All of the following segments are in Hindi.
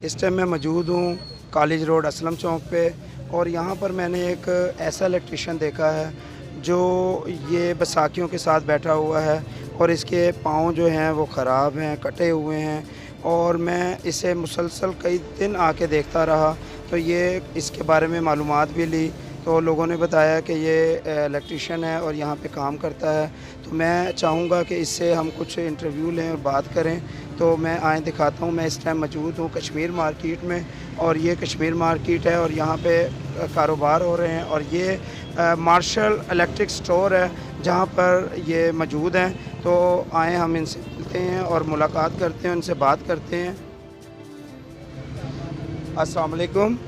इस टाइम मैं मौजूद हूँ कॉलेज रोड असलम चौक पे, और यहाँ पर मैंने एक ऐसा इलेक्ट्रिशियन देखा है जो ये बैसाखियों के साथ बैठा हुआ है और इसके पाँव जो हैं वो ख़राब हैं, कटे हुए हैं। और मैं इसे मुसलसल कई दिन आके देखता रहा, तो ये इसके बारे में मालूमात भी ली, तो लोगों ने बताया कि ये इलेक्ट्रिशियन है और यहाँ पे काम करता है। तो मैं चाहूँगा कि इससे हम कुछ इंटरव्यू लें और बात करें। तो मैं आए दिखाता हूँ। मैं इस टाइम मौजूद हूँ कश्मीर मार्केट में, और ये कश्मीर मार्केट है और यहाँ पे कारोबार हो रहे हैं। और ये मार्शल इलेक्ट्रिक स्टोर है जहाँ पर ये मौजूद हैं। तो आए हम इनसे मिलते हैं और मुलाकात करते हैं, उनसे बात करते हैं। अस्सलाम वालेकुम,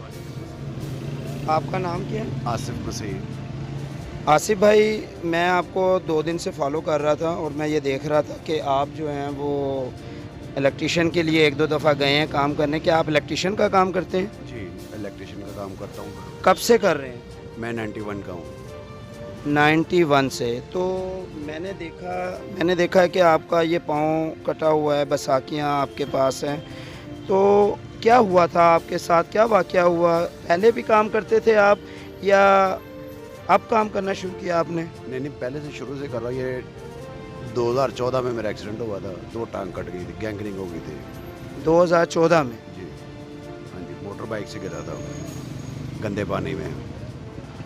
आपका नाम क्या है? आसिफ मसीह। आसिफ भाई, मैं आपको 2 दिन से फॉलो कर रहा था और मैं ये देख रहा था कि आप जो हैं वो इलेक्ट्रिशियन के लिए 1-2 दफ़ा गए हैं काम करने। क्या आप इलेक्ट्रिशियन का काम करते हैं? जी, इलेक्ट्रिशियन का काम करता हूँ। कब से कर रहे हैं? मैं 91 का हूँ। 91 से। तो मैंने देखा है कि आपका ये पाँव कटा हुआ है, बैसाखियाँ आपके पास हैं। तो क्या हुआ था आपके साथ, क्या वाक़या हुआ? पहले भी काम करते थे आप या अब काम करना शुरू किया आपने? नहीं, पहले से शुरू से कर रहा हूँ। ये 2014 में मेरा एक्सीडेंट हुआ था, 2 टांग कट गई थी, गैंग्रीन हो गई थी। 2014 में? जी हाँ जी, मोटर बाइक से गिरा था गंदे पानी में।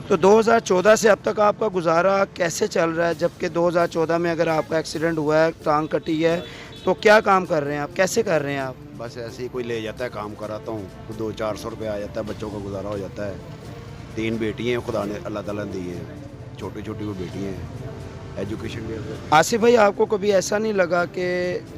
तो 2014 से अब तक आपका गुजारा कैसे चल रहा है? जबकि 2014 में अगर आपका एक्सीडेंट हुआ है, टांग कटी है, तो क्या काम कर रहे हैं आप, कैसे कर रहे हैं आप? बस ऐसे ही कोई ले जाता है, काम कराता हूँ, 200-400 रुपये आ जाता है, बच्चों का गुजारा हो जाता है। 3 बेटी हैं खुदा ने अल्लाह ताला ने दी है, छोटी छोटी वो बेटियाँ हैं, एजुकेशन भी। आसिफ भाई, आपको कभी ऐसा नहीं लगा कि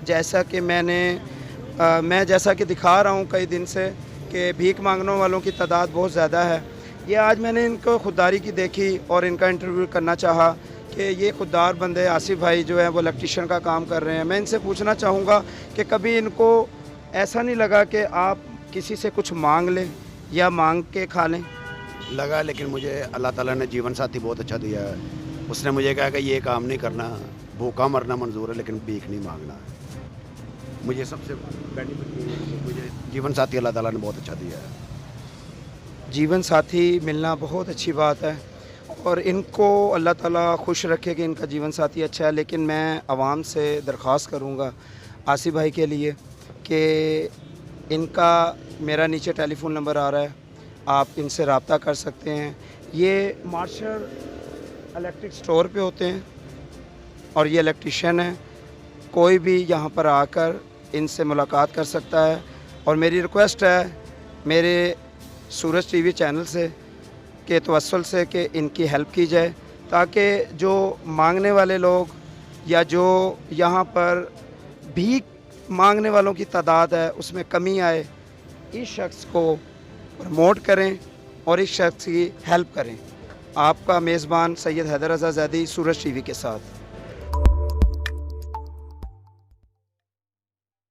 जैसा कि मैं जैसा कि दिखा रहा हूँ कई दिन से कि भीख मांगने वालों की तादाद बहुत ज़्यादा है? ये आज मैंने इनको खुददारी की देखी और इनका इंटरव्यू करना चाहा कि ये खुददार बंदे आसिफ भाई जो हैं वो इलेक्ट्रिशियन का काम कर रहे हैं। मैं इनसे पूछना चाहूँगा कि कभी इनको ऐसा नहीं लगा कि आप किसी से कुछ मांग लें या मांग के खा लें? लगा, लेकिन मुझे अल्लाह ताला ने जीवन साथी बहुत अच्छा दिया है। उसने मुझे कहा कि ये काम नहीं करना, भूखा मरना मंजूर है लेकिन भीख नहीं मांगना। मुझे सबसे बेनिफिट मुझे जीवन साथी अल्लाह ताला ने बहुत अच्छा दिया है। जीवन साथी मिलना बहुत अच्छी बात है और इनको अल्लाह ताला खुश रखे कि इनका जीवन साथी अच्छा है। लेकिन मैं आवाम से दरख्वास्त करूँगा आसिफ भाई के लिए कि इनका मेरा नीचे टेलीफ़ोन नंबर आ रहा है, आप इनसे रब्ता कर सकते हैं। ये मार्शल इलेक्ट्रिक स्टोर पे होते हैं और ये इलेक्ट्रिशियन है। कोई भी यहाँ पर आकर इनसे मुलाकात कर सकता है। और मेरी रिक्वेस्ट है मेरे सूरज टीवी चैनल से के तवस्सुल से कि इनकी हेल्प की जाए, ताकि जो मांगने वाले लोग या जो यहाँ पर भीख मांगने वालों की तादाद है उसमें कमी आए। इस शख्स को प्रमोट करें और इस शख्स की हेल्प करें। आपका मेज़बान सैयद हैदर रज़ा ज़ैदी, सूरज टीवी के साथ।